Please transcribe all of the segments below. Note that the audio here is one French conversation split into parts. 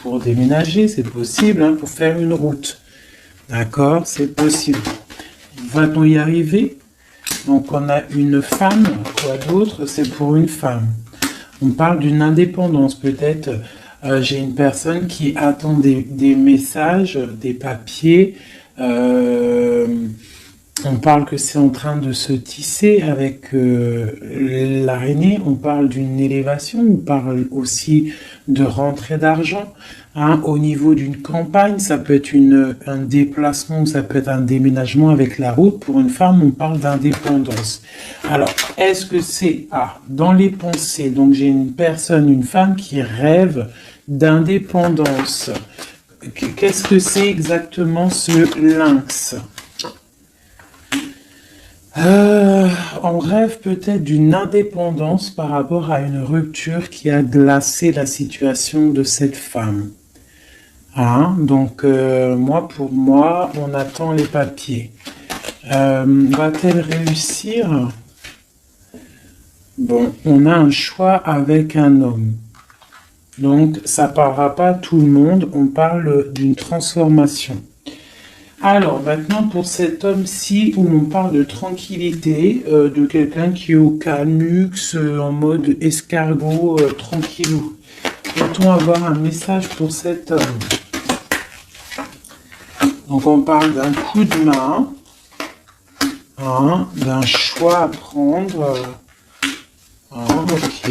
pour déménager, c'est possible, hein, pour faire une route. D'accord, c'est possible. Va-t-on y arriver? Donc on a une femme, quoi d'autre? C'est pour une femme. On parle d'une indépendance, peut-être. J'ai une personne qui attend des messages, des papiers. On parle que c'est en train de se tisser avec l'araignée. On parle d'une élévation. On parle aussi de rentrée d'argent. Hein, au niveau d'une campagne, ça peut être un déplacement, ça peut être un déménagement avec la route. Pour une femme, on parle d'indépendance. Alors, est-ce que c'est dans les pensées? Donc, j'ai une personne, une femme qui rêve d'indépendance. Qu'est-ce que c'est exactement ce lynx? On rêve peut-être d'une indépendance par rapport à une rupture qui a glacé la situation de cette femme. Hein? Donc, pour moi, on attend les papiers. Va-t-elle réussir? Bon, on a un choix avec un homme. Donc, ça ne parlera pas à tout le monde, on parle d'une transformation. Alors, maintenant, pour cet homme-ci, où on parle de tranquillité, de quelqu'un qui est au calmux, en mode escargot, tranquillou. Peut-on avoir un message pour cet homme? Donc, on parle d'un coup de main, hein, d'un choix à prendre. Ok.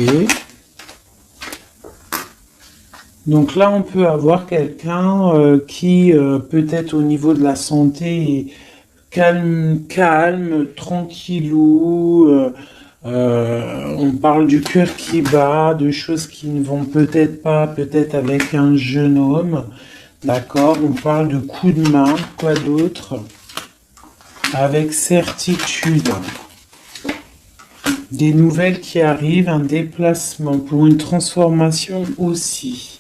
Donc là, on peut avoir quelqu'un qui, peut-être au niveau de la santé, est calme, tranquillou. On parle du cœur qui bat, de choses qui ne vont peut-être pas, peut-être avec un jeune homme. D'accord, on parle de coup de main, quoi d'autre? Avec certitude. Des nouvelles qui arrivent, un déplacement pour une transformation aussi.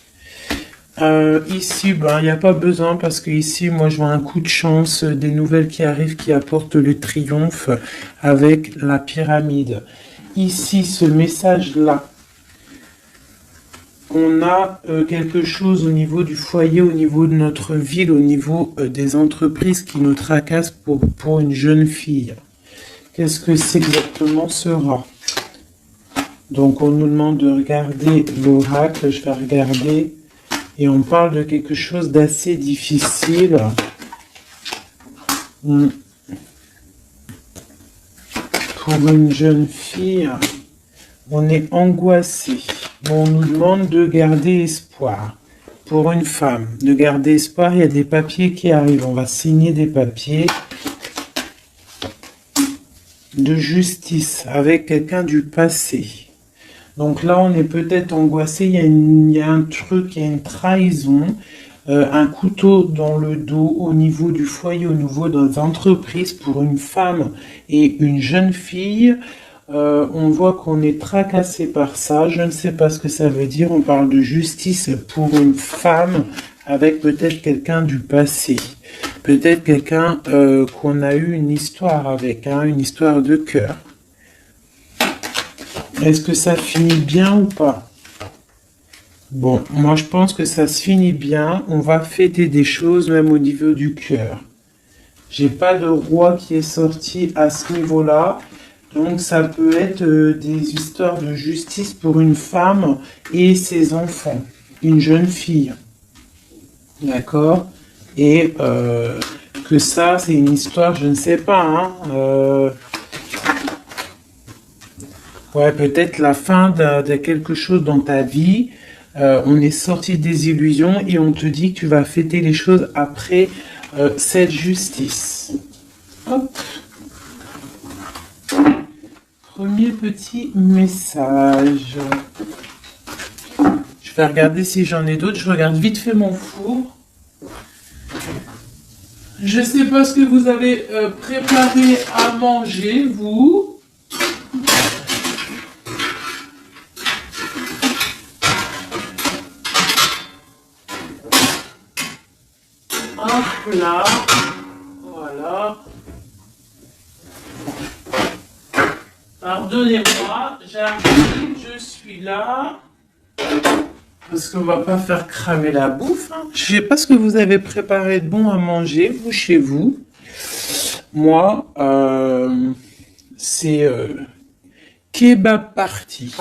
Ici, il n'y a pas besoin parce que ici, moi, je vois un coup de chance, des nouvelles qui arrivent qui apportent le triomphe avec la pyramide. Ici, ce message-là, on a quelque chose au niveau du foyer, au niveau de notre ville, au niveau des entreprises qui nous tracassent pour une jeune fille. Qu'est-ce que c'est exactement sera? Donc, on nous demande de regarder l'oracle. Je vais regarder. Et on parle de quelque chose d'assez difficile. Pour une jeune fille, on est angoissé. On nous demande de garder espoir. Pour une femme, de garder espoir, il y a des papiers qui arrivent. On va signer des papiers de justice avec quelqu'un du passé. Donc là, on est peut-être angoissé, il y a un truc, il y a une trahison, un couteau dans le dos au niveau du foyer, au niveau de nos entreprises pour une femme et une jeune fille. On voit qu'on est tracassé par ça, je ne sais pas ce que ça veut dire, on parle de justice pour une femme avec peut-être quelqu'un du passé. Peut-être quelqu'un qu'on a eu une histoire avec, hein, une histoire de cœur. Est-ce que ça finit bien ou pas? Bon, moi je pense que ça se finit bien. On va fêter des choses même au niveau du cœur. J'ai pas de roi qui est sorti à ce niveau-là. Donc ça peut être des histoires de justice pour une femme et ses enfants. Une jeune fille. D'accord? Et que ça, c'est une histoire, je ne sais pas, hein. Ouais, peut-être la fin de quelque chose dans ta vie. On est sorti des illusions et on te dit que tu vas fêter les choses après cette justice. Hop. Premier petit message. Je vais regarder si j'en ai d'autres. Je regarde vite fait mon four. Je sais pas ce que vous avez préparé à manger, vous. Hop là, voilà. Pardonnez-moi, j'arrive, je suis là. Parce qu'on va pas faire cramer la bouffe, hein. Je sais pas ce que vous avez préparé de bon à manger, vous, chez vous. Moi, c'est kebab party.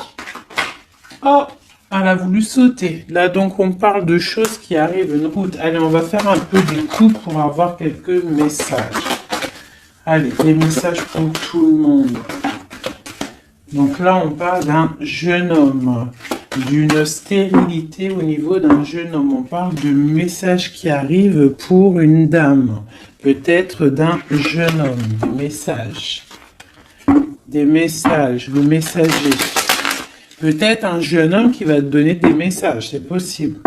Oh, elle a voulu sauter. Là, donc, on parle de choses qui arrivent en route. Allez, on va faire un peu des coups pour avoir quelques messages. Allez, des messages pour tout le monde. Donc là, on parle d'un jeune homme, d'une stérilité au niveau d'un jeune homme. On parle de messages qui arrivent pour une dame, peut-être d'un jeune homme. Des messages, le messager. Peut-être un jeune homme qui va te donner des messages, c'est possible.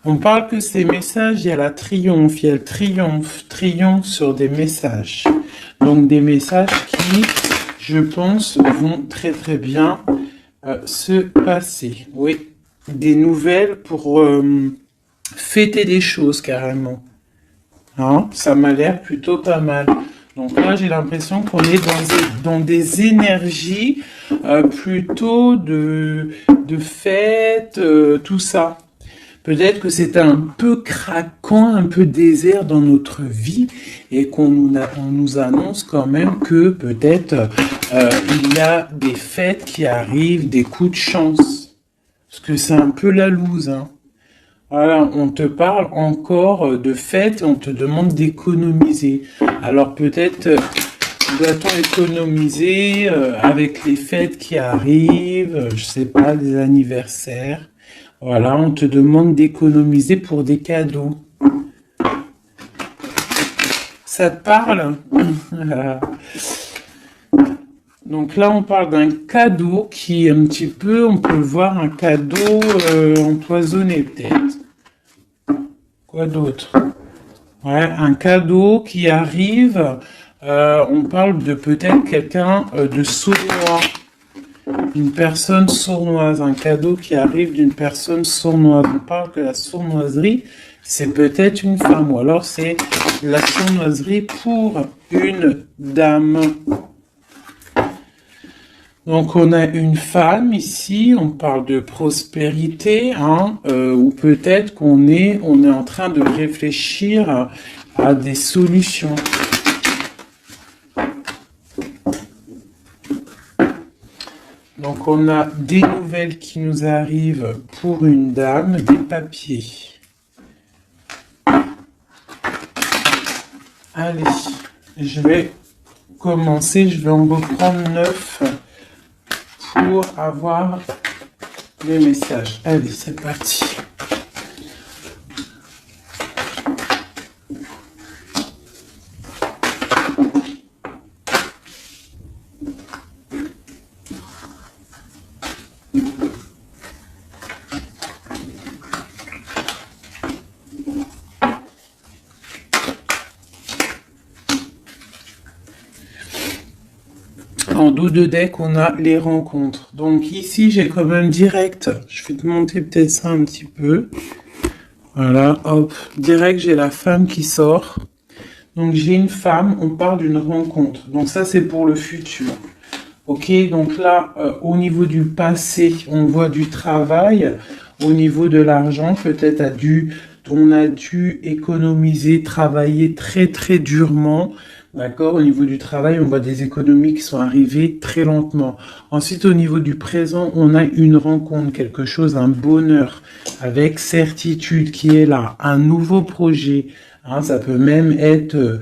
On parle que ces messages, il y a la triomphe, il y a le triomphe sur des messages. Donc des messages qui, je pense, vont très très bien se passer. Oui, des nouvelles pour fêter des choses carrément. Hein, ça m'a l'air plutôt pas mal. Donc là, j'ai l'impression qu'on est dans des énergies plutôt de fête, tout ça. Peut-être que c'est un peu craquant, un peu désert dans notre vie et on nous annonce quand même que peut-être il y a des fêtes qui arrivent, des coups de chance. Parce que c'est un peu la loose, hein. Voilà, on te parle encore de fêtes et on te demande d'économiser. Alors peut-être doit-on économiser avec les fêtes qui arrivent, je sais pas, des anniversaires. Voilà, on te demande d'économiser pour des cadeaux. Ça te parle? Donc là, on parle d'un cadeau qui est un petit peu, on peut le voir, un cadeau empoisonné peut-être. Quoi d'autre? Ouais, un cadeau qui arrive, on parle de peut-être quelqu'un de sournois. Une personne sournoise, un cadeau qui arrive d'une personne sournoise. On parle que la sournoiserie, c'est peut-être une femme, ou alors c'est la sournoiserie pour une dame. Donc on a une femme ici, on parle de prospérité, hein, ou peut-être qu'on est en train de réfléchir à des solutions. Donc on a des nouvelles qui nous arrivent pour une dame, des papiers. Allez, je vais commencer, je vais en reprendre 9 pour avoir les messages. Allez, c'est parti. En dos de deck, on a les rencontres. Donc ici, j'ai quand même direct. Je vais te monter peut-être ça un petit peu. Voilà, hop. Direct, j'ai la femme qui sort. Donc j'ai une femme, on parle d'une rencontre. Donc ça, c'est pour le futur. Ok, donc là, au niveau du passé, on voit du travail. Au niveau de l'argent, peut-être on a dû économiser, travailler très très durement. D'accord, au niveau du travail, on voit des économies qui sont arrivées très lentement. Ensuite, au niveau du présent, on a une rencontre, quelque chose, un bonheur, avec certitude qui est là, un nouveau projet. Hein, ça peut même être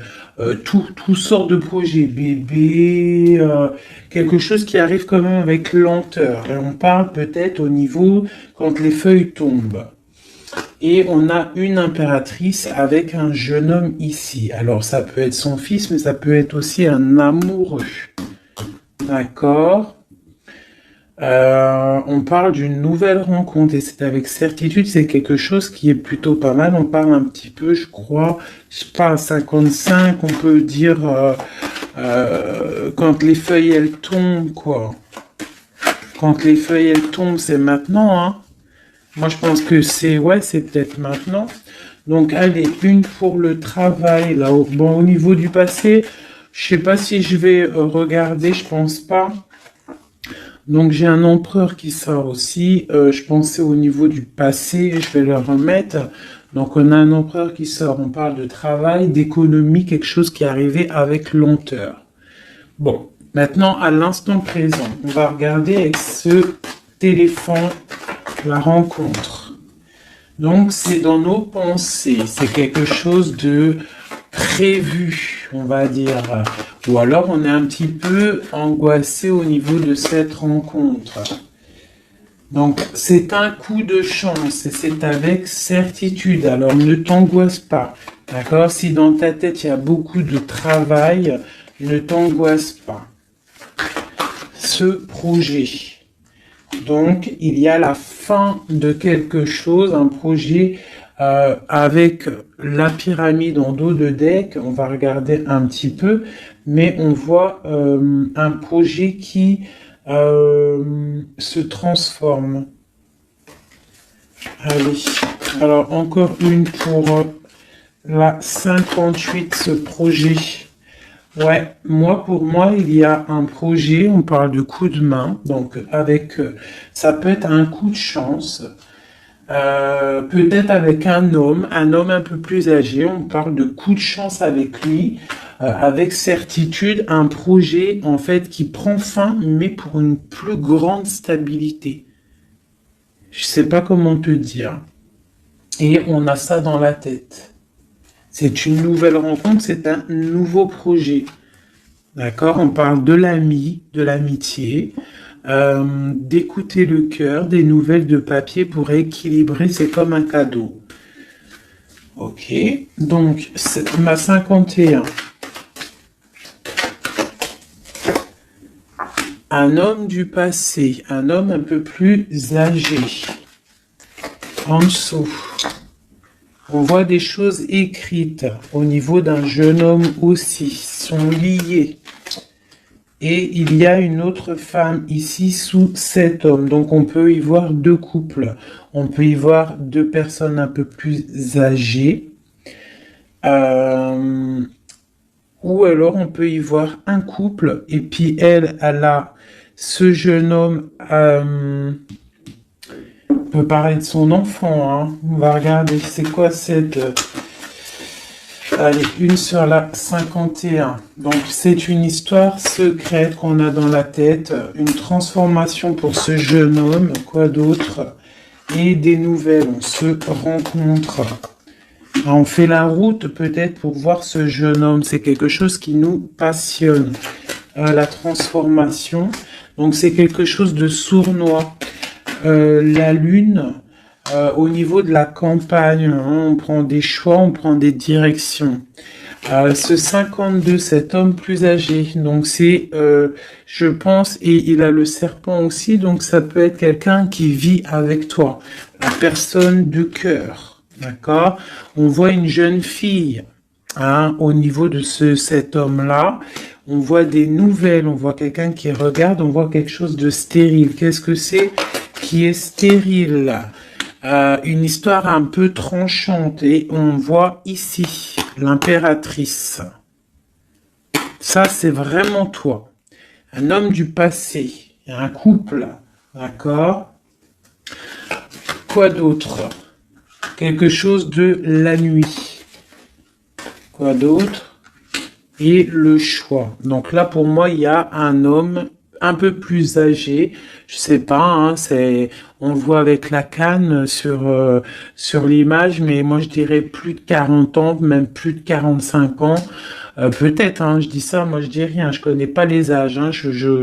tout sort de projets, bébé, quelque chose qui arrive quand même avec lenteur. Et on parle peut-être au niveau quand les feuilles tombent. Et on a une impératrice avec un jeune homme ici. Alors, ça peut être son fils, mais ça peut être aussi un amoureux. D'accord. On parle d'une nouvelle rencontre et c'est avec certitude, c'est quelque chose qui est plutôt pas mal. On parle un petit peu, je crois, je sais pas, 55, on peut dire quand les feuilles elles tombent, quoi. Quand les feuilles elles tombent, c'est maintenant, hein. Moi, je pense que c'est peut-être maintenant. Donc, allez, une pour le travail, là. Bon, au niveau du passé, je sais pas si je vais regarder, je pense pas. Donc j'ai un empereur qui sort aussi. Je pensais au niveau du passé, je vais le remettre. Donc on a un empereur qui sort. On parle de travail, d'économie, quelque chose qui est arrivé avec lenteur. Bon, maintenant à l'instant présent, on va regarder avec ce téléphone la rencontre. Donc c'est dans nos pensées, c'est quelque chose de prévu, on va dire. Ou alors on est un petit peu angoissé au niveau de cette rencontre. Donc c'est un coup de chance et c'est avec certitude. Alors ne t'angoisse pas, d'accord? Si dans ta tête il y a beaucoup de travail, ne t'angoisse pas. Ce projet. Donc, il y a la fin de quelque chose, un projet avec la pyramide en dos de deck. On va regarder un petit peu, mais on voit un projet qui se transforme. Allez, alors encore une pour la 58, ce projet. Ouais, pour moi, il y a un projet, on parle de coup de main, donc ça peut être un coup de chance, peut-être avec un homme un peu plus âgé, on parle de coup de chance avec lui, avec certitude, un projet, en fait, qui prend fin, mais pour une plus grande stabilité. Je sais pas comment te dire. Et on a ça dans la tête. C'est une nouvelle rencontre, c'est un nouveau projet. D'accord? On parle de l'ami, de l'amitié, d'écouter le cœur, des nouvelles de papier pour équilibrer, c'est comme un cadeau. Ok, donc ma 51. Un homme du passé, un homme un peu plus âgé. En dessous. On voit des choses écrites au niveau d'un jeune homme aussi, sont liées. Et il y a une autre femme ici sous cet homme. Donc on peut y voir deux couples. On peut y voir deux personnes un peu plus âgées. Ou alors on peut y voir un couple. Et puis elle a ce jeune homme... peut parler de son enfant, hein. On va regarder, c'est quoi cette... Allez, une sur la 51. Donc, c'est une histoire secrète qu'on a dans la tête, une transformation pour ce jeune homme, quoi d'autre? Et des nouvelles, on se rencontre. On fait la route peut-être pour voir ce jeune homme, c'est quelque chose qui nous passionne. La transformation, donc c'est quelque chose de sournois. La lune, au niveau de la campagne, hein, on prend des choix, on prend des directions. Ce 52, cet homme plus âgé, donc c'est, je pense, et il a le serpent aussi, donc ça peut être quelqu'un qui vit avec toi, la personne de cœur, d'accord? On voit une jeune fille, hein, au niveau de cet homme-là. On voit des nouvelles, on voit quelqu'un qui regarde, on voit quelque chose de stérile. Qu'est-ce que c'est qui est stérile? Une histoire un peu tranchante. Et on voit ici l'impératrice. Ça, c'est vraiment toi. Un homme du passé. Un couple. D'accord? Quoi d'autre? Quelque chose de la nuit. Quoi d'autre? Et le choix. Donc là, pour moi, il y a un homme un peu plus âgé. Je sais pas, hein, on le voit avec la canne sur l'image, mais moi je dirais plus de 40 ans, même plus de 45 ans. Peut-être, hein, je dis ça, moi je dis rien, je connais pas les âges, hein,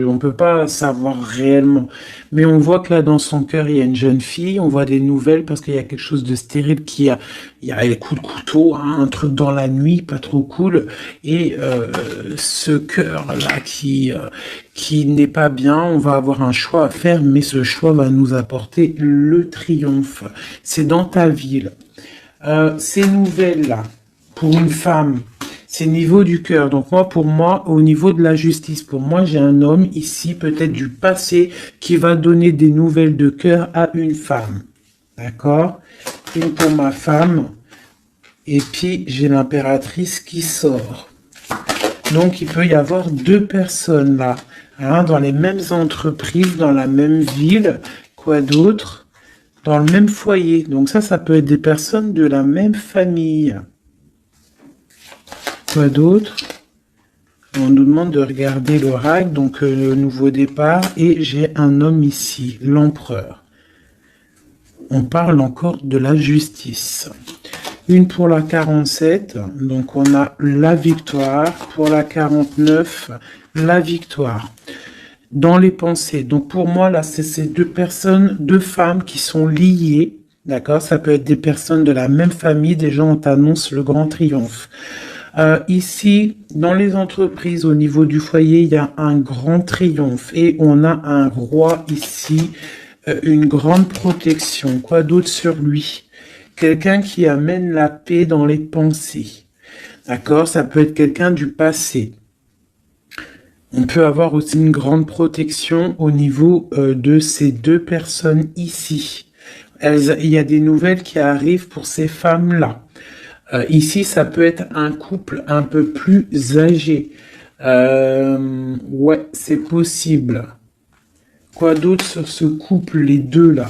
on peut pas savoir réellement. Mais on voit que là dans son cœur il y a une jeune fille, on voit des nouvelles parce qu'il y a quelque chose de stérile il y a les coups de couteau, hein, un truc dans la nuit, pas trop cool. Et ce cœur là qui n'est pas bien, on va avoir un choix à faire, mais ce choix va nous apporter le triomphe. C'est dans ta ville. Ces nouvelles là, pour une femme. C'est niveau du cœur. Donc pour moi, au niveau de la justice, pour moi, j'ai un homme ici, peut-être du passé, qui va donner des nouvelles de cœur à une femme. D'accord? Une pour ma femme. Et puis, j'ai l'impératrice qui sort. Donc, il peut y avoir deux personnes là. hein, dans les mêmes entreprises, dans la même ville, quoi d'autre? Dans le même foyer. Donc ça peut être des personnes de la même famille. Quoi d'autre? On nous demande de regarder l'oracle, donc le nouveau départ, et j'ai un homme ici, l'empereur. On parle encore de la justice. Une pour la 47, donc on a la victoire. Pour la 49, la victoire. Dans les pensées. Donc pour moi, là, c'est ces deux personnes, deux femmes qui sont liées. D'accord? Ça peut être des personnes de la même famille. Des gens, on t'annonce le grand triomphe. Ici, dans les entreprises, au niveau du foyer, il y a un grand triomphe. Et on a un roi ici, une grande protection. Quoi d'autre sur lui? Quelqu'un qui amène la paix dans les pensées. D'accord? Ça peut être quelqu'un du passé. On peut avoir aussi une grande protection au niveau de ces deux personnes ici. Il y a des nouvelles qui arrivent pour ces femmes-là. Ici, ça peut être un couple un peu plus âgé. Ouais, c'est possible. Quoi d'autre sur ce couple, les deux là?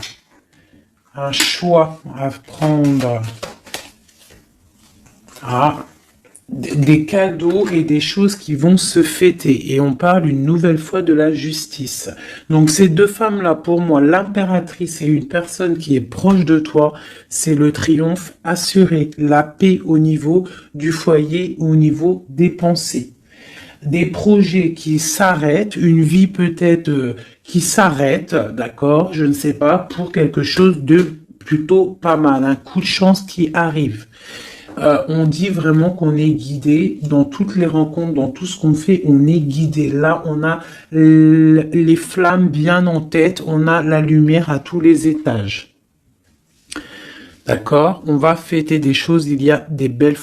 Un choix à prendre. Ah, des cadeaux et des choses qui vont se fêter. Et on parle une nouvelle fois de la justice. Donc ces deux femmes-là, pour moi, l'impératrice et une personne qui est proche de toi, c'est le triomphe assuré, la paix au niveau du foyer, au niveau des pensées. Des projets qui s'arrêtent, une vie peut-être qui s'arrête, d'accord, je ne sais pas, pour quelque chose de plutôt pas mal, un coup de chance qui arrive. On dit vraiment qu'on est guidé dans toutes les rencontres, dans tout ce qu'on fait, on est guidé. Là, on a les flammes bien en tête, on a la lumière à tous les étages. D'accord? On va fêter des choses, il y a des belles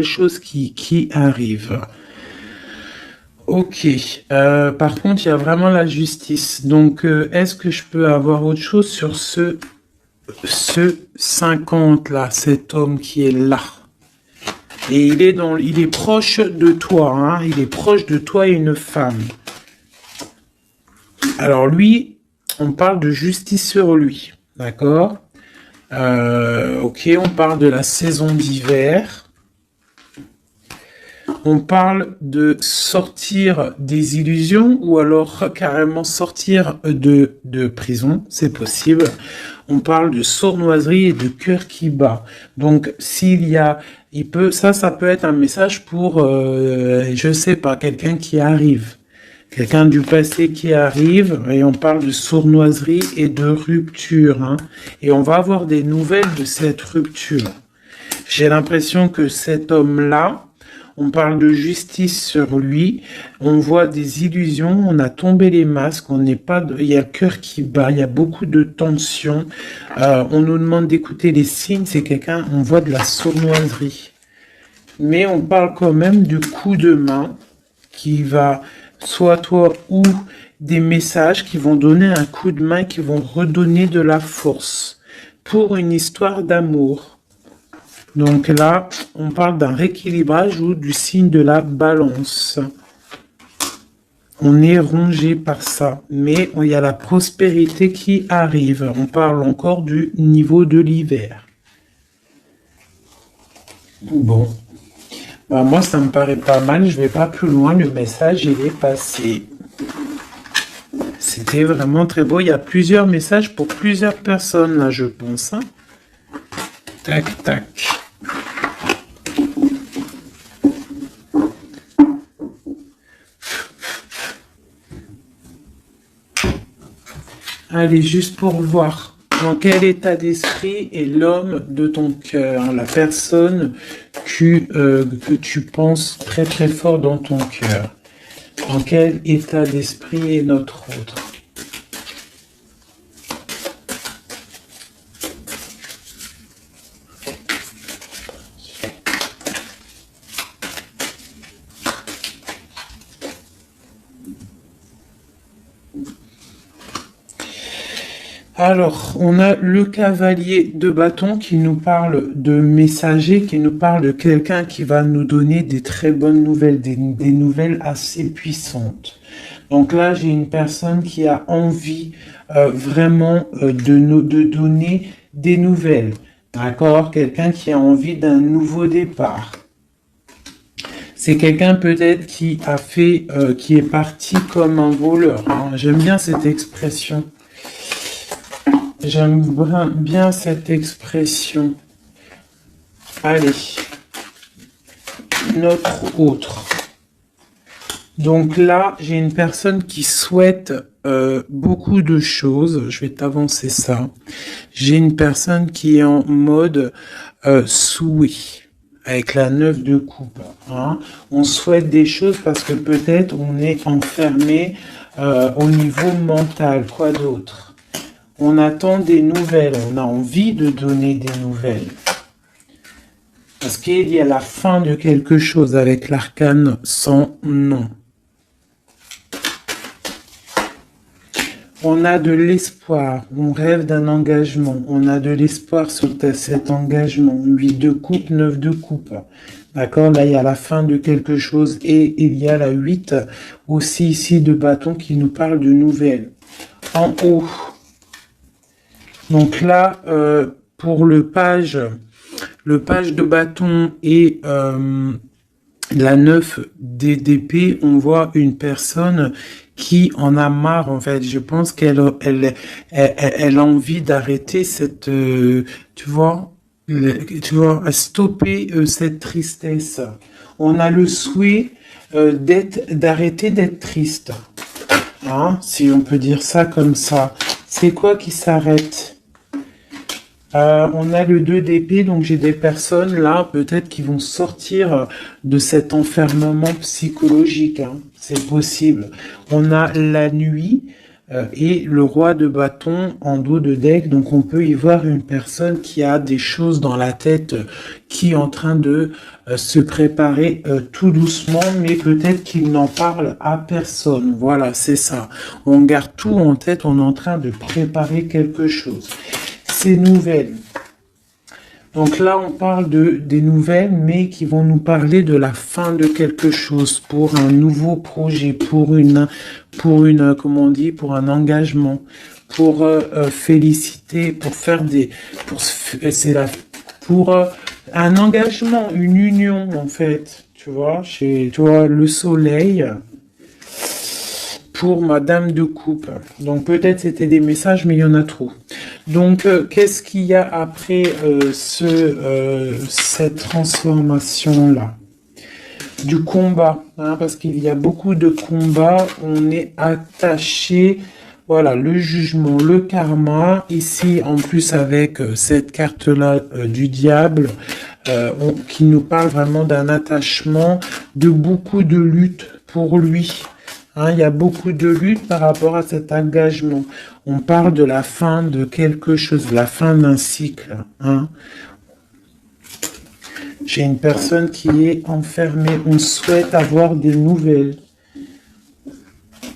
choses qui arrivent. Ok. Par contre, il y a vraiment la justice. Donc, est-ce que je peux avoir autre chose sur ce 50 là, cet homme qui est là? Et il est proche de toi, hein, il est proche de toi et une femme. Alors lui, on parle de justice sur lui, d'accord? Ok, on parle de la saison d'hiver. On parle de sortir des illusions ou alors carrément sortir de prison, c'est possible. On parle de sournoiserie et de cœur qui bat. Donc ça peut être un message pour, je sais pas, quelqu'un qui arrive. Quelqu'un du passé qui arrive, et on parle de sournoiserie et de rupture, hein. Et on va avoir des nouvelles de cette rupture. J'ai l'impression que cet homme-là, on parle de justice sur lui, on voit des illusions, on a tombé les masques, il y a le cœur qui bat, il y a beaucoup de tension. On nous demande d'écouter les signes, c'est quelqu'un, on voit de la sournoiserie. Mais on parle quand même du coup de main qui va, soit toi ou des messages qui vont donner un coup de main, qui vont redonner de la force pour une histoire d'amour. Donc là, on parle d'un rééquilibrage ou du signe de la balance. On est rongé par ça, mais il y a la prospérité qui arrive. On parle encore du niveau de l'hiver. Bon, moi ça me paraît pas mal, je vais pas plus loin, le message il est passé. C'était vraiment très beau, il y a plusieurs messages pour plusieurs personnes là je pense. Hein. Tac, tac. Allez, juste pour voir dans quel état d'esprit est l'homme de ton cœur, la personne que tu penses très très fort dans ton cœur. Dans quel état d'esprit est notre autre? Alors, on a le cavalier de bâton qui nous parle de messager, qui nous parle de quelqu'un qui va nous donner des très bonnes nouvelles, des nouvelles assez puissantes. Donc là, j'ai une personne qui a envie vraiment de donner des nouvelles. D'accord? Quelqu'un qui a envie d'un nouveau départ. C'est quelqu'un peut-être qui a fait, qui est parti comme un voleur, hein. J'aime bien cette expression. J'aime bien cette expression. Allez, notre autre. Donc là, j'ai une personne qui souhaite beaucoup de choses. Je vais t'avancer ça. J'ai une personne qui est en mode souhait, avec la 9 de coupe. Hein. On souhaite des choses parce que peut-être on est enfermé au niveau mental. Quoi d'autre? On attend des nouvelles. On a envie de donner des nouvelles. Parce qu'il y a la fin de quelque chose avec l'arcane sans nom. On a de l'espoir, on rêve d'un engagement, on a de l'espoir sur cet engagement. 8 de coupe, 9 de coupe. D'accord, là il y a la fin de quelque chose et il y a la 8 aussi ici de bâton qui nous parle de nouvelles. En haut. Donc là, pour le page de bâton et la 9 d'épée, on voit une personne qui en a marre, en fait. Je pense qu'elle a envie d'arrêter cette, tu vois, stopper cette tristesse. On a le souhait d'arrêter d'être triste. Hein, si on peut dire ça comme ça. C'est quoi qui s'arrête? On a le 2 d'épée, donc j'ai des personnes là, peut-être qui vont sortir de cet enfermement psychologique. Hein. C'est possible. On a la nuit et le roi de bâton en dos de deck, donc on peut y voir une personne qui a des choses dans la tête, qui est en train de se préparer tout doucement, mais peut-être qu'il n'en parle à personne. Voilà, c'est ça. On garde tout en tête, on est en train de préparer quelque chose. Ces nouvelles. Donc là, on parle des nouvelles, mais qui vont nous parler de la fin de quelque chose, pour un nouveau projet, pour comment on dit, pour un engagement, pour féliciter, pour faire pour un engagement, une union en fait, tu vois, le soleil. Pour Madame de Coupe. Donc peut-être c'était des messages, mais il y en a trop. Donc qu'est-ce qu'il y a après cette transformation-là? Du combat, hein, parce qu'il y a beaucoup de combats. On est attaché, voilà, le jugement, le karma. Ici, en plus avec cette carte-là du diable, qui nous parle vraiment d'un attachement, de beaucoup de lutte pour lui. Hein, il y a beaucoup de lutte par rapport à cet engagement. On parle de la fin de quelque chose, la fin d'un cycle. Hein. J'ai une personne qui est enfermée. On souhaite avoir des nouvelles.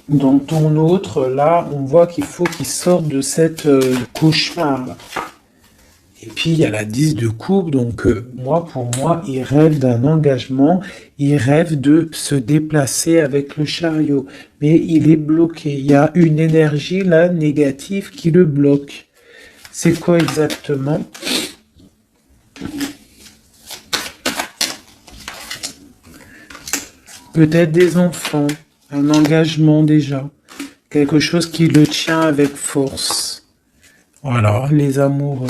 Dans ton autre, là, on voit qu'il faut qu'il sorte de cette cauchemar. Et puis, il y a la 10 de coupe, donc pour moi, il rêve d'un engagement, il rêve de se déplacer avec le chariot, mais il est bloqué. Il y a une énergie, là, négative qui le bloque. C'est quoi exactement? Peut-être des enfants, un engagement déjà, quelque chose qui le tient avec force. Voilà, les amoureux.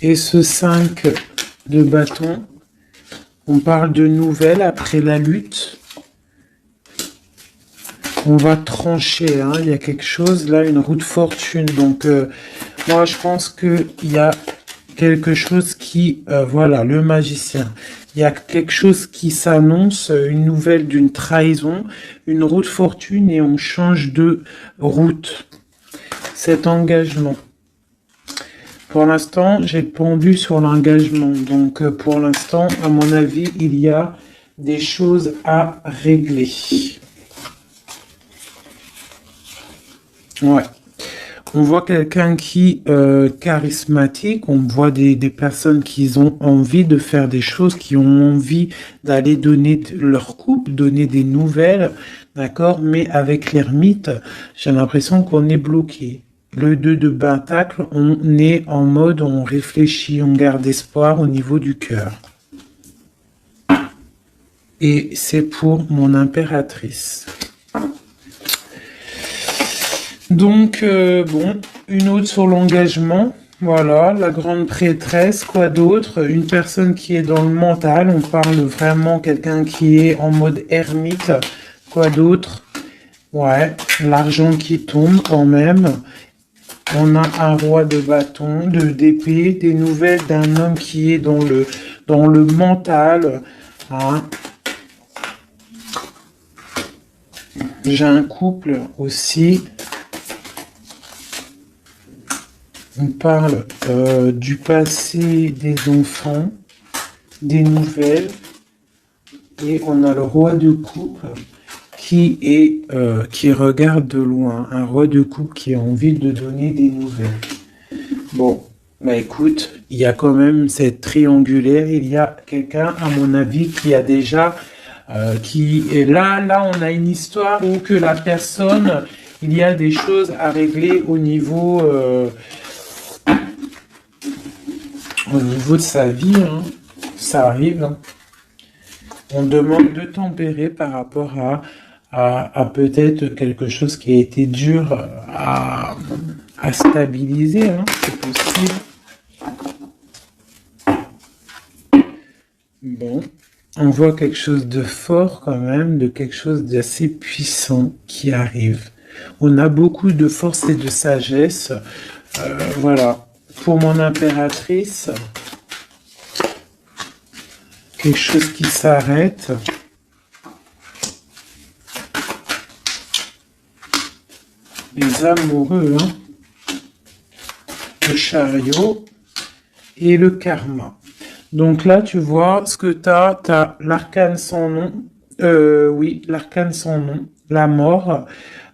Et ce 5 de bâton, on parle de nouvelles après la lutte. On va trancher, hein. Il y a quelque chose, là, une roue de fortune. Donc, moi, je pense qu'il y a quelque chose qui... voilà, le magicien. Il y a quelque chose qui s'annonce, une nouvelle d'une trahison, une roue de fortune, et on change de route. Cet engagement. Pour l'instant, j'ai pendu sur l'engagement. Donc, pour l'instant, à mon avis, il y a des choses à régler. Ouais. On voit quelqu'un qui charismatique, on voit des personnes qui ont envie de faire des choses, qui ont envie d'aller donner leur couple, donner des nouvelles, d'accord? Mais avec l'ermite, j'ai l'impression qu'on est bloqué. Le 2 de Pentacle, on est en mode, on réfléchit, on garde espoir au niveau du cœur. Et c'est pour mon impératrice. Donc, bon, une autre sur l'engagement. Voilà, la grande prêtresse, quoi d'autre? Une personne qui est dans le mental. On parle vraiment quelqu'un qui est en mode ermite. Quoi d'autre? Ouais, l'argent qui tombe quand même. On a un roi de bâton, d'épée, des nouvelles d'un homme qui est dans le mental. Hein. J'ai un couple aussi. On parle du passé des enfants, des nouvelles. Et on a le roi de coupe qui regarde de loin. Un roi de coupe qui a envie de donner des nouvelles. Bon, bah écoute, il y a quand même cette triangulaire. Il y a quelqu'un, à mon avis, qui a déjà... qui est là, on a une histoire où que la personne, il y a des choses à régler au niveau de sa vie, hein. Ça arrive. Hein. On demande de tempérer par rapport à peut-être quelque chose qui a été dur à stabiliser, hein. C'est possible. Bon. On voit quelque chose de fort quand même, de quelque chose d'assez puissant qui arrive. On a beaucoup de force et de sagesse. Voilà. Pour mon impératrice, quelque chose qui s'arrête. Les amoureux, hein. Le chariot et le karma. Donc là, tu vois ce que t'as l'arcane sans nom. Oui, l'arcane sans nom, la mort,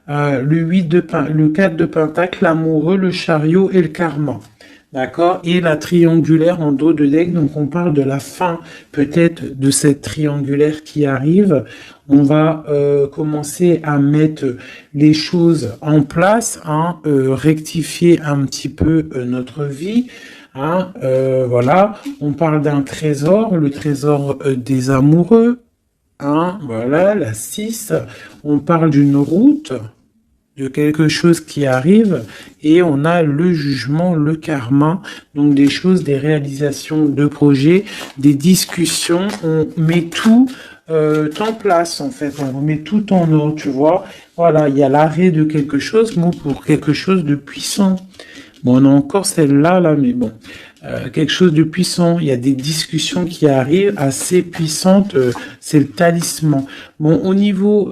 le 4 de pentacle, l'amoureux, le chariot et le karma. D'accord? Et la triangulaire en dos de deck, donc on parle de la fin peut-être de cette triangulaire qui arrive. On va commencer à mettre les choses en place, hein, rectifier un petit peu notre vie. Hein, voilà, on parle d'un trésor, le trésor des amoureux. Hein, voilà, la 6. On parle d'une route, de quelque chose qui arrive, et on a le jugement, le karma, donc des choses, des réalisations de projets, des discussions. On met tout en place, en fait, on met tout en ordre, tu vois. Voilà, il y a l'arrêt de quelque chose, mais pour quelque chose de puissant. Bon, on a encore celle-là, là, mais bon, quelque chose de puissant. Il y a des discussions qui arrivent assez puissantes. C'est le talisman. Bon, au niveau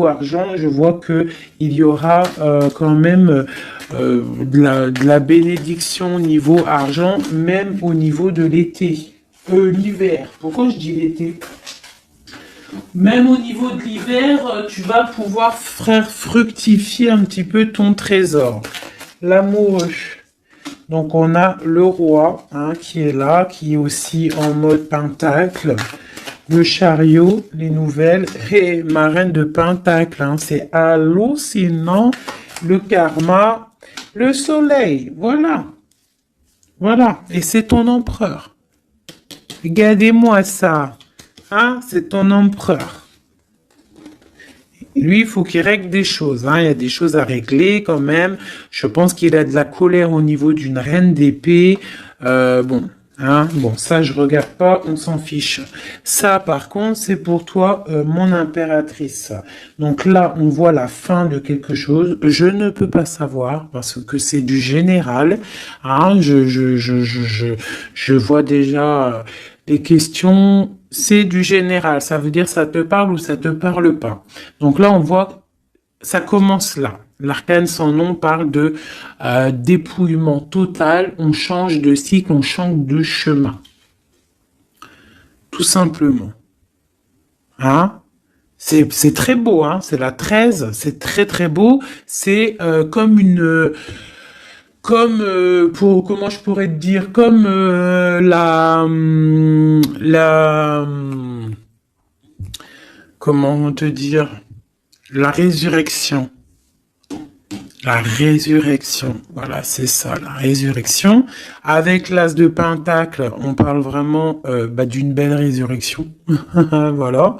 argent, je vois que il y aura quand même de la bénédiction au niveau argent, même au niveau de l'été, l'hiver. Pourquoi je dis l'été? Même au niveau de l'hiver, tu vas pouvoir fructifier un petit peu ton trésor. L'amoureux. Donc on a le roi, hein, qui est là, qui est aussi en mode pentacle. Le chariot, les nouvelles, et ma reine de pentacle, hein, c'est hallucinant. Le karma, le soleil, voilà. Voilà, et c'est ton empereur. Regardez-moi ça. Hein, c'est ton empereur. Lui, il faut qu'il règle des choses. Hein. Il y a des choses à régler quand même. Je pense qu'il a de la colère au niveau d'une reine d'épée. Bon, hein, bon, ça, je regarde pas, on s'en fiche. Ça, par contre, c'est pour toi, mon impératrice. Donc là, on voit la fin de quelque chose. Je ne peux pas savoir parce que c'est du général. Hein. Je vois déjà les questions. C'est du général, ça veut dire ça te parle ou ça te parle pas. Donc là, on voit, ça commence là. L'arcane sans nom parle de dépouillement total, on change de cycle, on change de chemin. Tout simplement. Hein? C'est très beau, hein. C'est la 13, c'est très très beau. C'est comme pour comment je pourrais te dire, comme comment te dire, la résurrection. La résurrection, voilà, c'est ça, la résurrection. Avec l'as de Pentacle, on parle vraiment d'une belle résurrection. Voilà.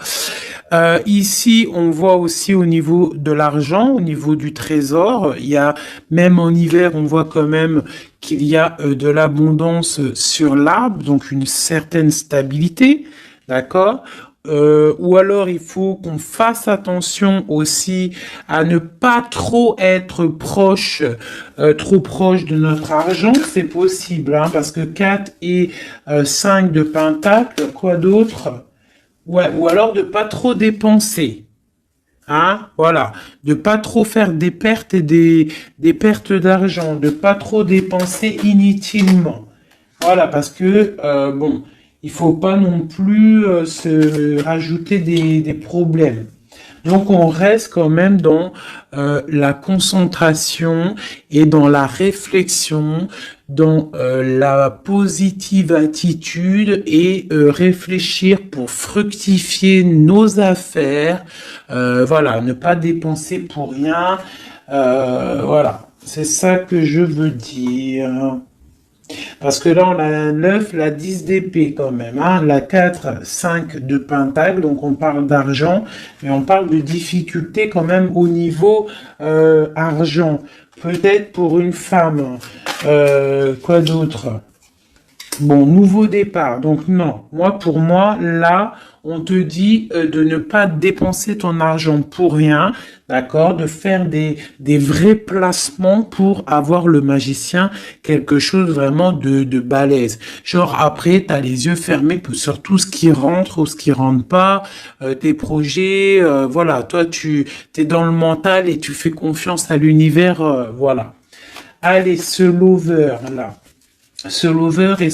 Ici, on voit aussi au niveau de l'argent, au niveau du trésor, il y a, même en hiver, on voit quand même qu'il y a de l'abondance sur l'arbre, donc une certaine stabilité, d'accord? Ou alors il faut qu'on fasse attention aussi à ne pas trop être proche, trop proche de notre argent, c'est possible, hein, parce que 4 et 5 de Pentacle, quoi d'autre? Ouais, ou alors de pas trop dépenser. Hein, voilà, de pas trop faire des pertes et des pertes d'argent, de pas trop dépenser inutilement. Voilà, parce que bon, il faut pas non plus se rajouter des problèmes. Donc on reste quand même dans la concentration et dans la réflexion, dans la positive attitude et réfléchir pour fructifier nos affaires. Voilà, ne pas dépenser pour rien. Voilà, c'est ça que je veux dire. Parce que là, on a la 9, la 10 d'épée quand même, hein, la 4, 5 de pentacle, donc on parle d'argent, mais on parle de difficulté quand même au niveau argent. Peut-être pour une femme, quoi d'autre? Bon, nouveau départ. Donc non, pour moi, là, on te dit de ne pas dépenser ton argent pour rien, d'accord? De faire des vrais placements pour avoir le magicien quelque chose vraiment de balèze. Genre après, t'as les yeux fermés sur tout ce qui rentre ou ce qui rentre pas, tes projets, voilà. Toi, tu t'es dans le mental et tu fais confiance à l'univers, voilà. Allez, ce lover là. Ce lover et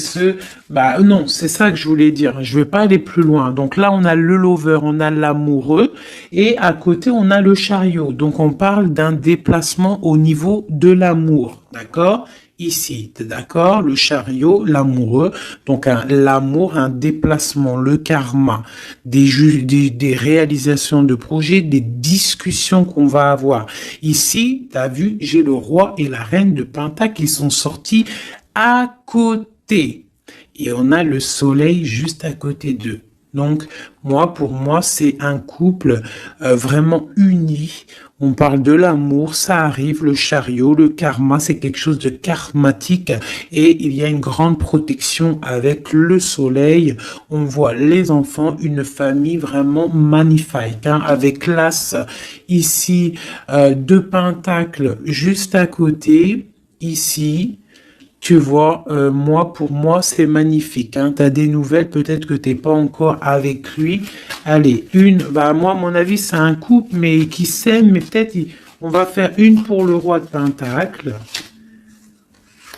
non, c'est ça que je voulais dire. Je vais pas aller plus loin. Donc là, on a le lover, on a l'amoureux et à côté, on a le chariot. Donc on parle d'un déplacement au niveau de l'amour. D'accord? Ici, t'es d'accord? Le chariot, l'amoureux. Donc l'amour, un déplacement, le karma, des réalisations de projets, des discussions qu'on va avoir. Ici, t'as vu, j'ai le roi et la reine de Pentacle qui sont sortis à côté. Et on a le soleil juste à côté d'eux. Donc, pour moi, c'est un couple vraiment uni. On parle de l'amour, ça arrive, le chariot, le karma, c'est quelque chose de karmatique. Et il y a une grande protection avec le soleil. On voit les enfants, une famille vraiment magnifique, hein, avec l'as ici, de Pentacle juste à côté, ici. Tu vois, pour moi, c'est magnifique. Hein. Tu as des nouvelles, peut-être que tu n'es pas encore avec lui. Allez, moi, à mon avis, c'est un couple, mais qui s'aime, mais peut-être on va faire une pour le roi de Pentacle.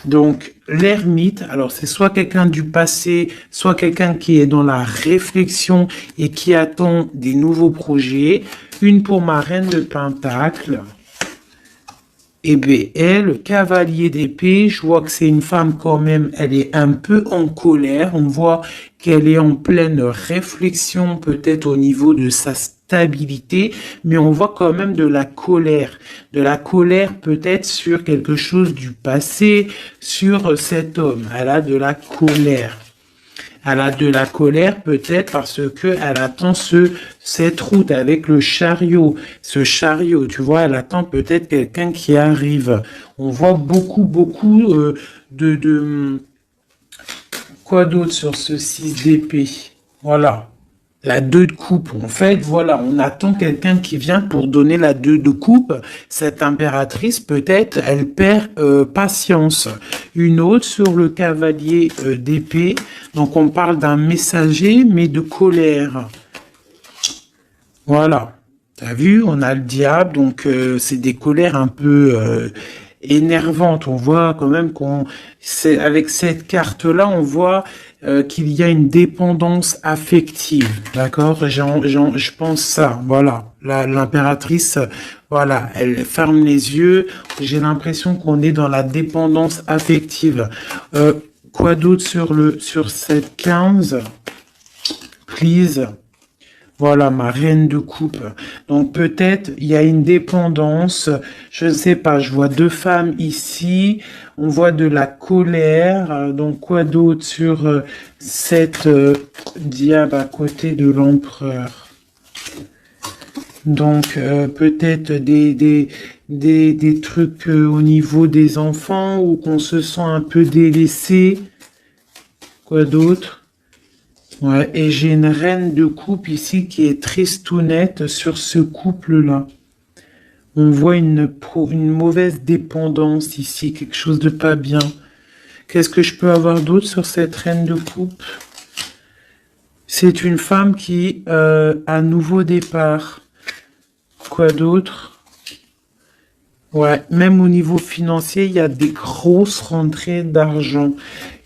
Donc, l'ermite, alors c'est soit quelqu'un du passé, soit quelqu'un qui est dans la réflexion et qui attend des nouveaux projets. Une pour ma reine de Pentacle. Eh bien, le cavalier d'épée, je vois que c'est une femme quand même, elle est un peu en colère. On voit qu'elle est en pleine réflexion, peut-être au niveau de sa stabilité, mais on voit quand même de la colère. De la colère peut-être sur quelque chose du passé, sur cet homme. Elle a de la colère. Elle a de la colère peut-être parce que elle attend cette route avec le chariot. Ce chariot, tu vois, elle attend peut-être quelqu'un qui arrive. On voit beaucoup quoi d'autre sur ce 6 d'épée. Voilà. La 2 de coupe, en fait, voilà, on attend quelqu'un qui vient pour donner la 2 de coupe. Cette impératrice, peut-être, elle perd patience. Une autre sur le cavalier d'épée. Donc, on parle d'un messager, mais de colère. Voilà. T'as vu, on a le diable, donc c'est des colères un peu énervante. On voit quand même avec cette carte-là, on voit qu'il y a une dépendance affective, d'accord? Je pense ça, voilà. L'impératrice, voilà, elle ferme les yeux. J'ai l'impression qu'on est dans la dépendance affective. Quoi d'autre sur cette 15? Please. Voilà, ma reine de coupe. Donc peut-être il y a une dépendance, je ne sais pas, je vois deux femmes ici, on voit de la colère, donc quoi d'autre sur cette diable à côté de l'empereur? Donc peut-être des trucs au niveau des enfants ou qu'on se sent un peu délaissé. Quoi d'autre? Ouais, et j'ai une reine de coupe ici qui est tristounette sur ce couple-là. On voit une mauvaise dépendance ici, quelque chose de pas bien. Qu'est-ce que je peux avoir d'autre sur cette reine de coupe? C'est une femme qui a un nouveau départ. Quoi d'autre? Ouais, même au niveau financier, il y a des grosses rentrées d'argent.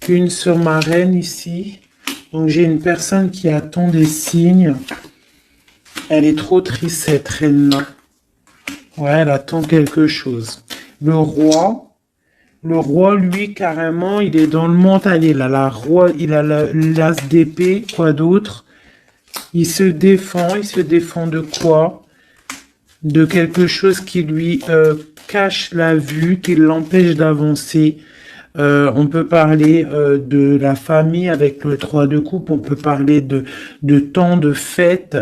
Une sur ma reine ici. Donc j'ai une personne qui attend des signes. Elle est trop triste, cette reine-là. Ouais, elle attend quelque chose. Le roi, lui, carrément, il est dans le mental. Il a l'as d'épée, quoi d'autre? Il se défend de quoi? De quelque chose qui lui cache la vue, qui l'empêche d'avancer. On peut parler de la famille avec le 3 de coupe, on peut parler de temps de fête,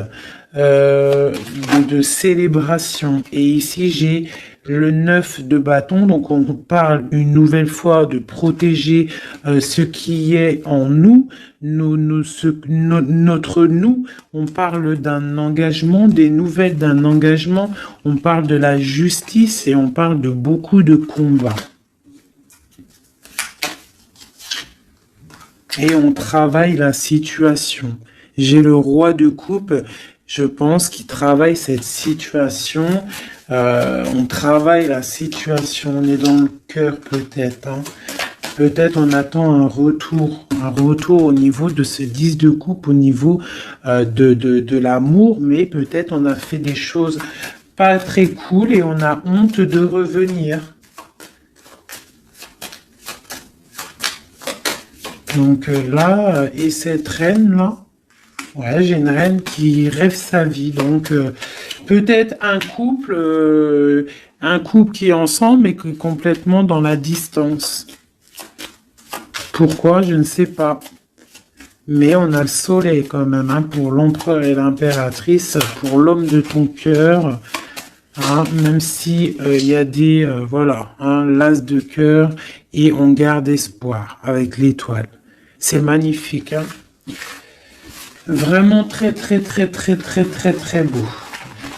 de célébration. Et ici, j'ai le 9 de bâton, donc on parle une nouvelle fois de protéger ce qui est en nous, notre nous. On parle d'un engagement, des nouvelles d'un engagement, on parle de la justice et on parle de beaucoup de combats. Et on travaille la situation. J'ai le roi de coupe, je pense, qui travaille cette situation. On travaille la situation. On est dans le cœur peut-être. Hein. Peut-être on attend un retour au niveau de ce 10 de coupe, au niveau de l'amour. Mais peut-être on a fait des choses pas très cool et on a honte de revenir. Donc là, et cette reine-là, ouais, j'ai une reine qui rêve sa vie. Donc peut-être un couple qui est ensemble mais qui est complètement dans la distance. Pourquoi? Je ne sais pas. Mais on a le soleil quand même, hein, pour l'empereur et l'impératrice, pour l'homme de ton cœur. Hein, même si il y a des, voilà, hein, l'as de cœur et on garde espoir avec l'étoile. C'est magnifique, hein. Vraiment très, très, très, très, très, très, très beau.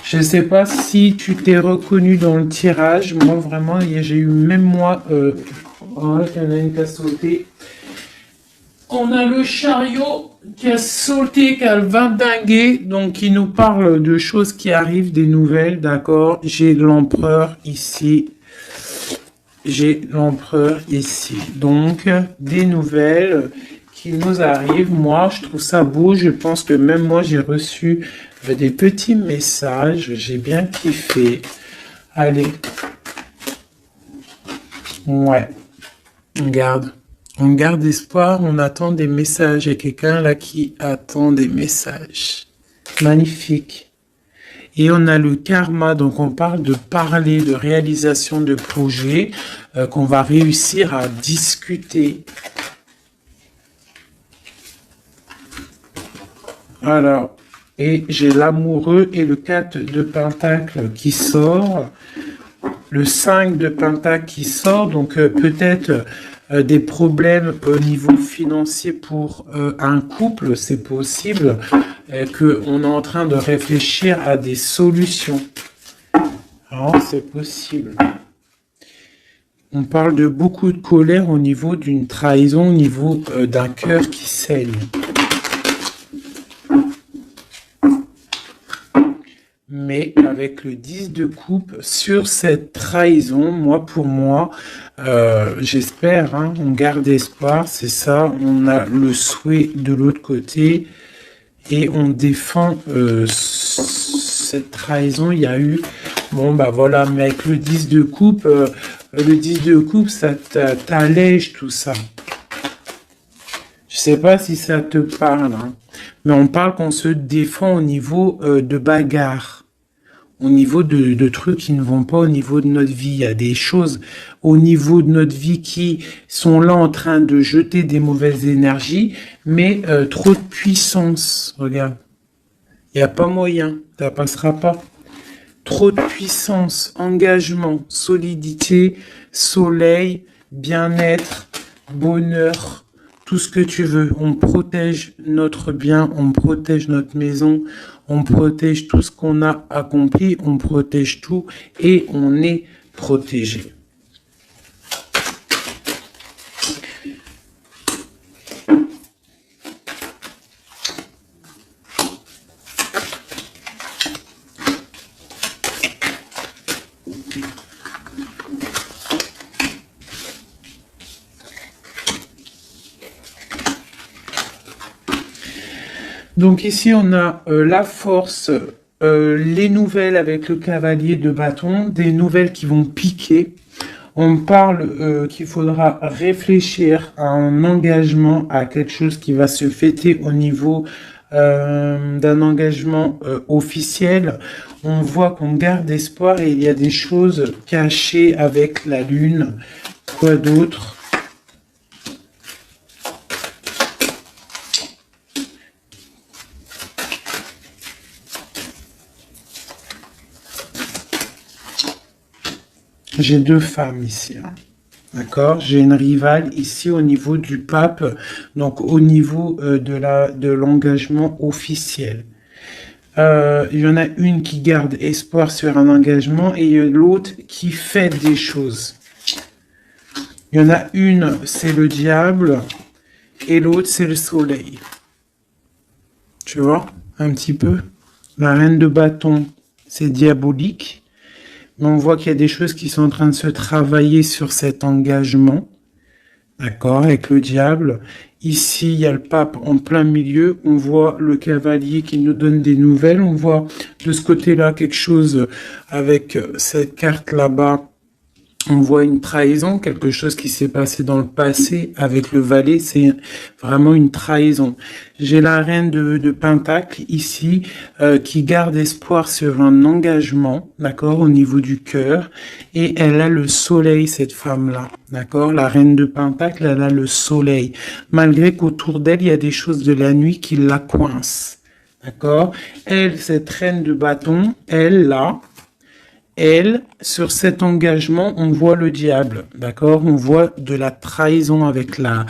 Je ne sais pas si tu t'es reconnu dans le tirage. Moi, vraiment, j'ai eu même moi... oh, il y en a une qui a sauté. On a le chariot qui a sauté, qui a vindingué, donc qui nous parle de choses qui arrivent, des nouvelles, d'accord. J'ai l'empereur ici. Donc, des nouvelles qui nous arrivent. Moi, je trouve ça beau. Je pense que même moi, j'ai reçu des petits messages. J'ai bien kiffé. Allez. Ouais. On garde espoir. On attend des messages. Il y a quelqu'un là qui attend des messages. Magnifique. Et on a le karma, donc on parle de parler, de réalisation de projets qu'on va réussir à discuter. Alors, et j'ai l'amoureux et le 4 de pentacle qui sort, le 5 de pentacle qui sort, donc peut-être des problèmes au niveau financier pour un couple, c'est possible, qu'on est en train de réfléchir à des solutions. Alors, c'est possible. On parle de beaucoup de colère au niveau d'une trahison, au niveau d'un cœur qui saigne. Mais mais avec le 10 de coupe sur cette trahison, moi pour moi, j'espère, hein, on garde espoir, c'est ça, on a le souhait de l'autre côté et on défend cette trahison. Il y a eu, bon bah voilà, mais avec le 10 de coupe, ça t'allège tout ça. Je sais pas si ça te parle, hein, mais on parle qu'on se défend au niveau de bagarre, au niveau de trucs qui ne vont pas au niveau de notre vie. Il y a des choses au niveau de notre vie qui sont là en train de jeter des mauvaises énergies, mais trop de puissance, regarde. Il n'y a pas moyen, ça passera pas. Trop de puissance, engagement, solidité, soleil, bien-être, bonheur, tout ce que tu veux. On protège notre bien, on protège notre maison, on protège tout ce qu'on a accompli, on protège tout et on est protégé. Donc ici, on a la force, les nouvelles avec le cavalier de bâton, des nouvelles qui vont piquer. On parle qu'il faudra réfléchir à un engagement, à quelque chose qui va se fêter au niveau d'un engagement officiel. On voit qu'on garde espoir et il y a des choses cachées avec la lune. Quoi d'autre ? J'ai deux femmes ici, hein. D'accord? J'ai une rivale ici au niveau du pape, donc au niveau de l'engagement officiel. Il y en a une qui garde espoir sur un engagement et l'autre qui fait des choses. Il y en a une, c'est le diable et l'autre, c'est le soleil. Tu vois? Un petit peu. La reine de bâton, c'est diabolique. Mais on voit qu'il y a des choses qui sont en train de se travailler sur cet engagement. D'accord, avec le diable. Ici, il y a le pape en plein milieu. On voit le cavalier qui nous donne des nouvelles. On voit de ce côté-là quelque chose avec cette carte là-bas. On voit une trahison, quelque chose qui s'est passé dans le passé avec le valet, c'est vraiment une trahison. J'ai la reine de Pentacle ici qui garde espoir sur un engagement, d'accord, au niveau du cœur, et elle a le soleil, cette femme-là, d'accord, la reine de Pentacle, elle a le soleil, malgré qu'autour d'elle, il y a des choses de la nuit qui la coincent, d'accord. Elle, cette reine de bâton, elle, là, elle, sur cet engagement, on voit le diable, d'accord? On voit de la trahison avec la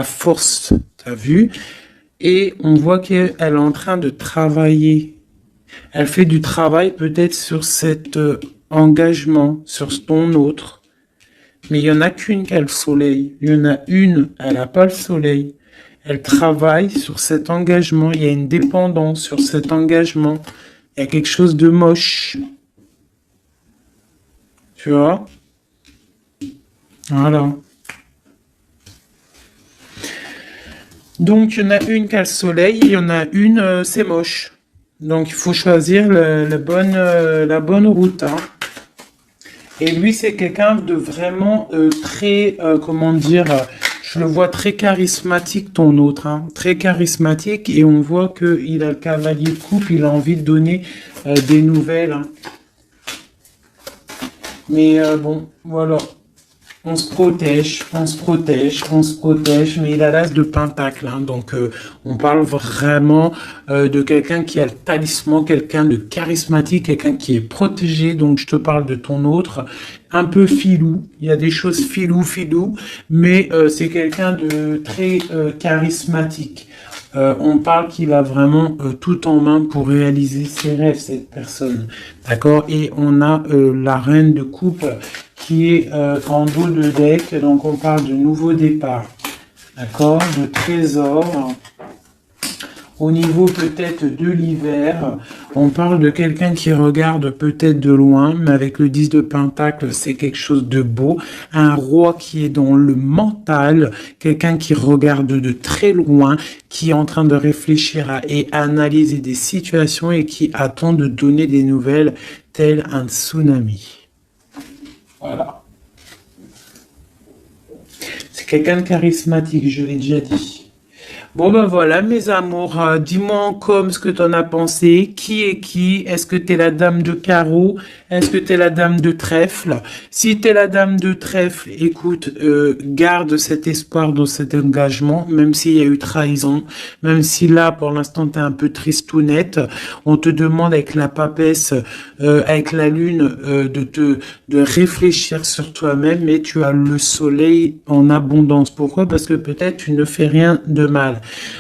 force, t'as vu? Et on voit qu'elle est en train de travailler. Elle fait du travail peut-être sur cet engagement, sur ton autre. Mais il y en a qu'une qui a le soleil. Il y en a une, elle n'a pas le soleil. Elle travaille sur cet engagement. Il y a une dépendance sur cet engagement. Il y a quelque chose de moche. Tu vois? Voilà. Donc, il y en a une qui a le soleil, il y en a une, c'est moche. Donc, il faut choisir la bonne route, hein. Et lui, c'est quelqu'un de vraiment très, comment dire, je le vois très charismatique, ton autre, hein. Très charismatique, et on voit qu'il a le cavalier de coupe, il a envie de donner des nouvelles, hein. Mais bon, voilà. On se protège, mais il a l'as de pentacle, hein, donc on parle vraiment de quelqu'un qui a le talisman, quelqu'un de charismatique, quelqu'un qui est protégé, donc je te parle de ton autre, un peu filou, il y a des choses filou, mais c'est quelqu'un de très charismatique. On parle qu'il a vraiment tout en main pour réaliser ses rêves, cette personne, d'accord? Et on a la reine de coupe qui est en dos de deck, donc on parle de nouveau départ, d'accord, de trésor. Au niveau peut-être de l'hiver, on parle de quelqu'un qui regarde peut-être de loin, mais avec le 10 de Pentacle, c'est quelque chose de beau. Un roi qui est dans le mental, quelqu'un qui regarde de très loin, qui est en train de réfléchir et analyser des situations et qui attend de donner des nouvelles tel un tsunami. Voilà. C'est quelqu'un de charismatique, je l'ai déjà dit. Bon ben voilà mes amours, dis-moi en com ce que t'en as pensé, qui est qui, est-ce que t'es la dame de carreau, est-ce que t'es la dame de trèfle, si t'es la dame de trèfle, écoute, garde cet espoir dans cet engagement, même s'il y a eu trahison, même si là pour l'instant t'es un peu tristounette, on te demande avec la papesse, avec la lune, de réfléchir sur toi-même, mais tu as le soleil en abondance. Pourquoi? Parce que peut-être tu ne fais rien de mal.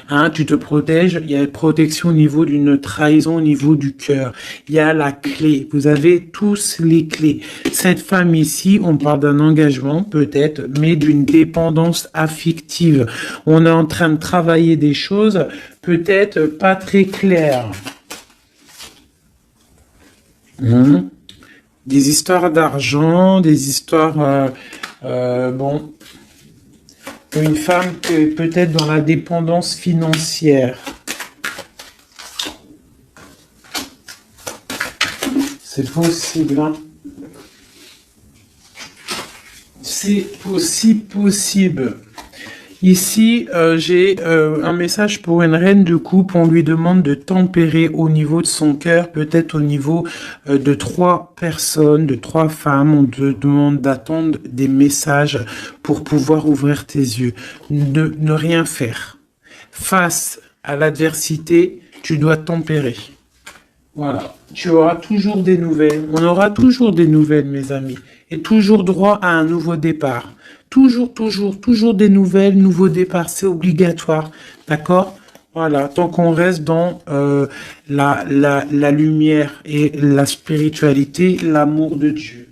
Hein, tu te protèges, il y a une protection au niveau d'une trahison, au niveau du cœur. Il y a la clé. Vous avez tous les clés. Cette femme ici, on parle d'un engagement peut-être, mais d'une dépendance affective. On est en train de travailler des choses peut-être pas très claires. Des histoires d'argent, des histoires... bon... Une femme qui est peut-être dans la dépendance financière. C'est possible, hein. C'est possible. Ici, j'ai un message pour une reine de coupe. On lui demande de tempérer au niveau de son cœur, peut-être au niveau de 3 personnes, de 3 femmes. On te demande d'attendre des messages pour pouvoir ouvrir tes yeux. Ne rien faire. Face à l'adversité, tu dois tempérer. Voilà. Tu auras toujours des nouvelles. On aura toujours des nouvelles, mes amis. Et toujours droit à un nouveau départ. Toujours des nouvelles, nouveaux départs. C'est obligatoire. D'accord? Voilà. Tant qu'on reste dans la lumière et la spiritualité, l'amour de Dieu.